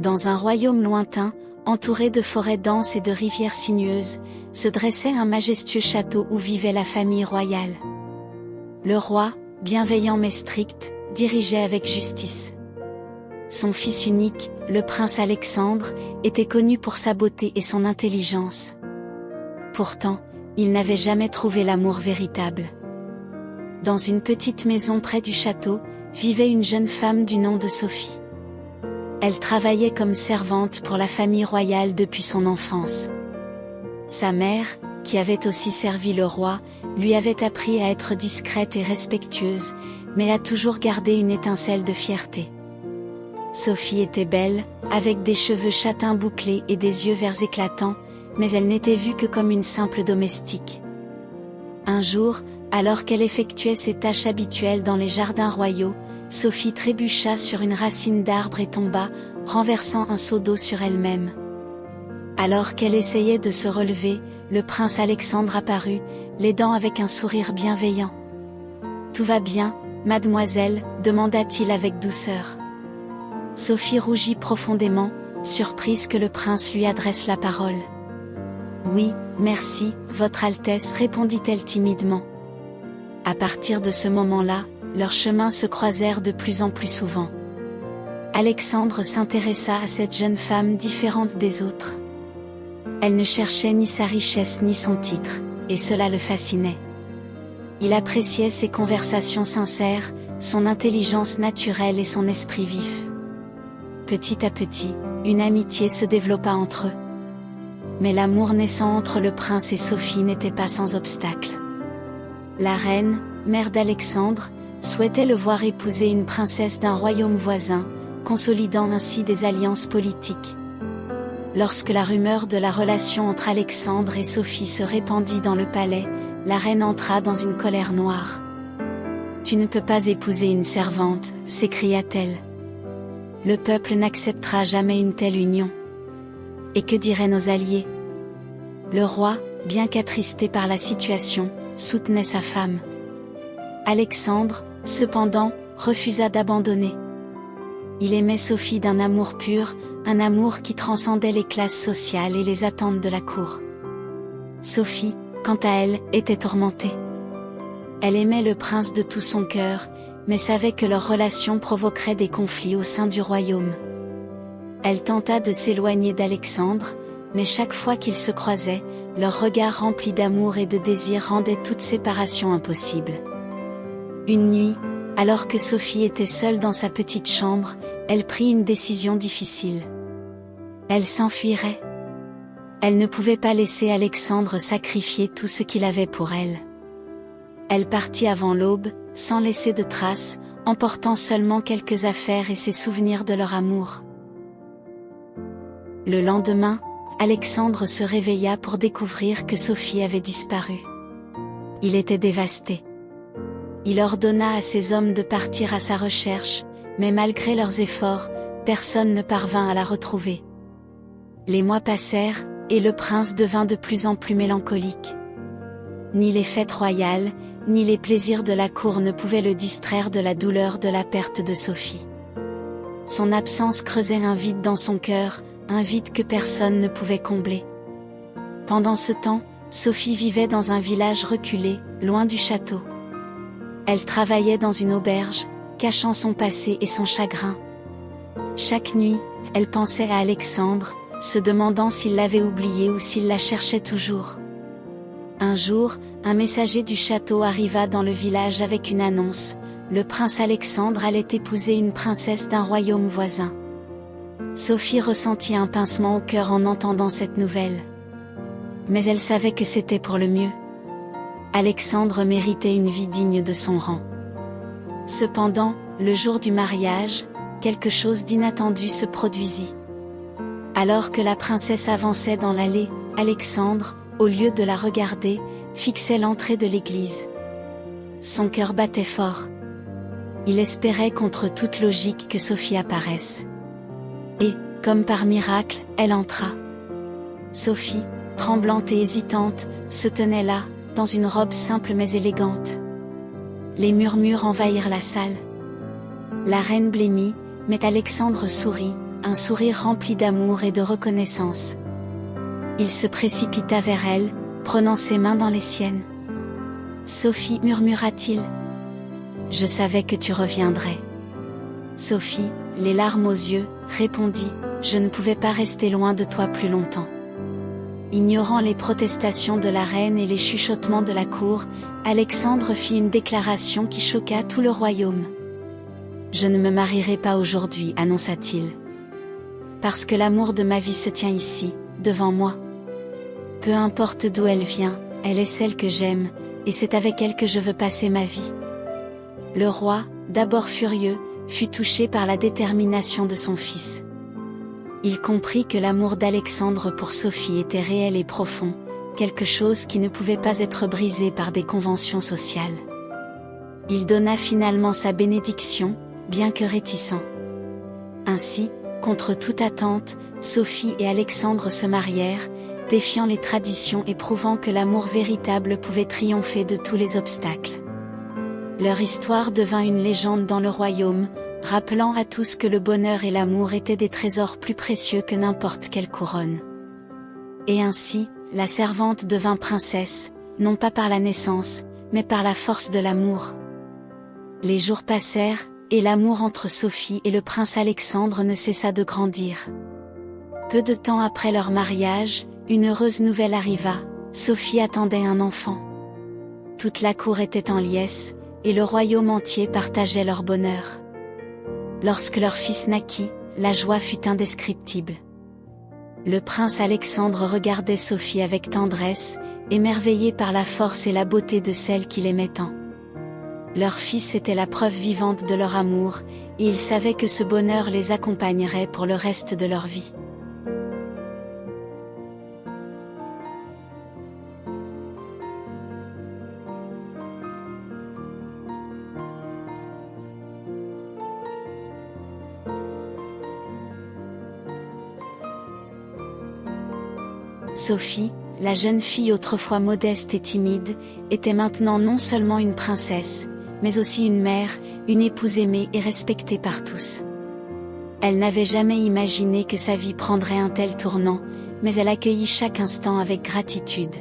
Dans un royaume lointain, entouré de forêts denses et de rivières sinueuses, se dressait un majestueux château où vivait la famille royale. Le roi, bienveillant mais strict, dirigeait avec justice. Son fils unique, le prince Alexandre, était connu pour sa beauté et son intelligence. Pourtant, il n'avait jamais trouvé l'amour véritable. Dans une petite maison près du château, vivait une jeune femme du nom de Sophie. Elle travaillait comme servante pour la famille royale depuis son enfance. Sa mère, qui avait aussi servi le roi, lui avait appris à être discrète et respectueuse, mais à toujours garder une étincelle de fierté. Sophie était belle, avec des cheveux châtains bouclés et des yeux verts éclatants, mais elle n'était vue que comme une simple domestique. Un jour, alors qu'elle effectuait ses tâches habituelles dans les jardins royaux, Sophie trébucha sur une racine d'arbre et tomba, renversant un seau d'eau sur elle-même. Alors qu'elle essayait de se relever, le prince Alexandre apparut, l'aidant avec un sourire bienveillant. « Tout va bien, mademoiselle ?» demanda-t-il avec douceur. Sophie rougit profondément, surprise que le prince lui adresse la parole. « Oui, merci, Votre Altesse » répondit-elle timidement. À partir de ce moment-là, leurs chemins se croisèrent de plus en plus souvent. Alexandre s'intéressa à cette jeune femme différente des autres. Elle ne cherchait ni sa richesse ni son titre, et cela le fascinait. Il appréciait ses conversations sincères, son intelligence naturelle et son esprit vif. Petit à petit, une amitié se développa entre eux. Mais l'amour naissant entre le prince et Sophie n'était pas sans obstacle. La reine, mère d'Alexandre, souhaitait le voir épouser une princesse d'un royaume voisin, consolidant ainsi des alliances politiques. Lorsque la rumeur de la relation entre Alexandre et Sophie se répandit dans le palais, la reine entra dans une colère noire. « Tu ne peux pas épouser une servante » s'écria-t-elle. « Le peuple n'acceptera jamais une telle union. Et que diraient nos alliés ?» Le roi, bien qu'attristé par la situation, soutenait sa femme. Alexandre, cependant, refusa d'abandonner. Il aimait Sophie d'un amour pur, un amour qui transcendait les classes sociales et les attentes de la cour. Sophie, quant à elle, était tourmentée. Elle aimait le prince de tout son cœur, mais savait que leur relation provoquerait des conflits au sein du royaume. Elle tenta de s'éloigner d'Alexandre, mais chaque fois qu'ils se croisaient, leurs regards remplis d'amour et de désir rendaient toute séparation impossible. Une nuit, alors que Sophie était seule dans sa petite chambre, elle prit une décision difficile. Elle s'enfuirait. Elle ne pouvait pas laisser Alexandre sacrifier tout ce qu'il avait pour elle. Elle partit avant l'aube, sans laisser de traces, emportant seulement quelques affaires et ses souvenirs de leur amour. Le lendemain, Alexandre se réveilla pour découvrir que Sophie avait disparu. Il était dévasté. Il ordonna à ses hommes de partir à sa recherche, mais malgré leurs efforts, personne ne parvint à la retrouver. Les mois passèrent, et le prince devint de plus en plus mélancolique. Ni les fêtes royales, ni les plaisirs de la cour ne pouvaient le distraire de la douleur de la perte de Sophie. Son absence creusait un vide dans son cœur, un vide que personne ne pouvait combler. Pendant ce temps, Sophie vivait dans un village reculé, loin du château. Elle travaillait dans une auberge, cachant son passé et son chagrin. Chaque nuit, elle pensait à Alexandre, se demandant s'il l'avait oubliée ou s'il la cherchait toujours. Un jour, un messager du château arriva dans le village avec une annonce: le prince Alexandre allait épouser une princesse d'un royaume voisin. Sophie ressentit un pincement au cœur en entendant cette nouvelle. Mais elle savait que c'était pour le mieux. Alexandre méritait une vie digne de son rang. Cependant, le jour du mariage, quelque chose d'inattendu se produisit. Alors que la princesse avançait dans l'allée, Alexandre, au lieu de la regarder, fixait l'entrée de l'église. Son cœur battait fort. Il espérait contre toute logique que Sophie apparaisse. Et, comme par miracle, elle entra. Sophie, tremblante et hésitante, se tenait là, dans une robe simple mais élégante. Les murmures envahirent la salle. La reine blêmit, mais Alexandre sourit, un sourire rempli d'amour et de reconnaissance. Il se précipita vers elle, prenant ses mains dans les siennes. « Sophie, murmura-t-il. Je savais que tu reviendrais. » Sophie, les larmes aux yeux, répondit, « Je ne pouvais pas rester loin de toi plus longtemps. » Ignorant les protestations de la reine et les chuchotements de la cour, Alexandre fit une déclaration qui choqua tout le royaume. « Je ne me marierai pas aujourd'hui, annonça-t-il. Parce que l'amour de ma vie se tient ici, devant moi. Peu importe d'où elle vient, elle est celle que j'aime, et c'est avec elle que je veux passer ma vie. » Le roi, d'abord furieux, fut touché par la détermination de son fils. Il comprit que l'amour d'Alexandre pour Sophie était réel et profond, quelque chose qui ne pouvait pas être brisé par des conventions sociales. Il donna finalement sa bénédiction, bien que réticent. Ainsi, contre toute attente, Sophie et Alexandre se marièrent, défiant les traditions et prouvant que l'amour véritable pouvait triompher de tous les obstacles. Leur histoire devint une légende dans le royaume, rappelant à tous que le bonheur et l'amour étaient des trésors plus précieux que n'importe quelle couronne. Et ainsi, la servante devint princesse, non pas par la naissance, mais par la force de l'amour. Les jours passèrent, et l'amour entre Sophie et le prince Alexandre ne cessa de grandir. Peu de temps après leur mariage, une heureuse nouvelle arriva, Sophie attendait un enfant. Toute la cour était en liesse, et le royaume entier partageait leur bonheur. Lorsque leur fils naquit, la joie fut indescriptible. Le prince Alexandre regardait Sophie avec tendresse, émerveillé par la force et la beauté de celle qu'il aimait tant. Leur fils était la preuve vivante de leur amour, et il savait que ce bonheur les accompagnerait pour le reste de leur vie. Sophie, la jeune fille autrefois modeste et timide, était maintenant non seulement une princesse, mais aussi une mère, une épouse aimée et respectée par tous. Elle n'avait jamais imaginé que sa vie prendrait un tel tournant, mais elle accueillit chaque instant avec gratitude.